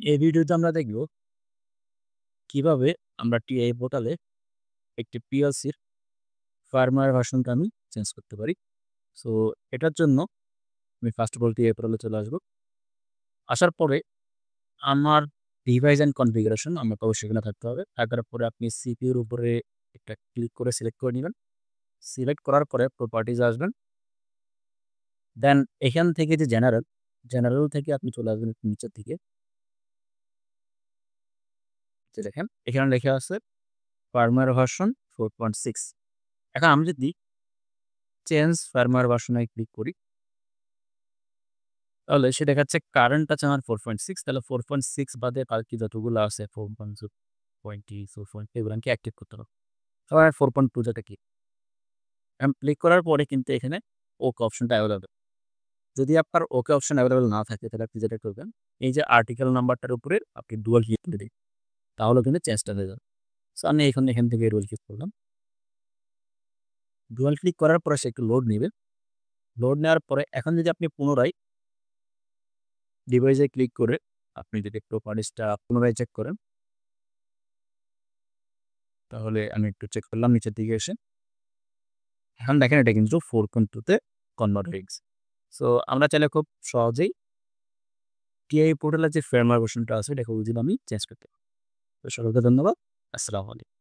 এই ভিডিওতে আমরা দেখব কিভাবে আমরা টিআই পোর্টালে একটি পিএলসির ফার্মওয়্যার ভার্সনটা আমি চেঞ্জ করতে পারি। সো এটার জন্য আমি ফার্স্ট অফ অল টিআই পোর্টালে চলে আসবো। আসার পরে আমার ডিভাইস অ্যান্ড কনফিগারেশন আমাকে অবশ্যই এখানে থাকতে হবে। থাকার পরে আপনি সিপিইউর উপরে একটা ক্লিক করে সিলেক্ট করে নিবেন। সিলেক্ট করার পরে প্রপার্টিজ আসবেন। দেন এখান থেকে যে জেনারেল থেকে আপনি চলে আসবেন একটু নিচের দিকে। দেখেন এখানে লেখা আছে ফার্মওয়্যার ভার্সন 4.6। এখন আমি যদি চেঞ্জ ফার্মওয়্যার ভার্সনে ক্লিক করি, তাহলে সে দেখাচ্ছে কারেন্ট আছে আমার 4.6। তাহলে 4.6 বাদে বাকি যতগুলো আছে 4.20, 4. এগুলো আমি অ্যাক্টিভ করতে হবে। আবার 4.2 যেটা কি আমি ক্লিক করার পরে কিন্তু এখানে ওকে অপশনটা অ্যাভেলেবেল। যদি আপনার ওকে অপশন অ্যাভেলেবেল না থাকে তাহলে আপনি যেটা করবেন, এই যে আর্টিকেল নাম্বারটার উপরে আপনি ডুয়াল ক্লিক করে দিন, তাহলে কিন্তু চেঞ্জটা হয়ে যাবে। সো আমি এখান থেকে ডুয়াল ক্লিক করলাম। ডুয়াল ক্লিক করার পরে সে একটু লোড নিবে। লোড নেওয়ার পরে এখন যদি আপনি পুনরায় ডিভাইসে ক্লিক করে আপনি যদি প্রপার্টিজটা পুনরায় চেক করেন, তাহলে আমি একটু চেক করলাম নিচের দিকে এসে। এখন দেখেন এটা কিন্তু 4.2 তে কনভার্ট হয়ে গেছে। সো আমরা চাইলে খুব সহজেই টিআই পোর্টালের যে ফার্মওয়্যার ভার্সনটা আছে এটা খুব ইজিলি আমি চেঞ্জ করতে পারি। তো সকলকে ধন্যবাদ। আসসালামু আলাইকুম।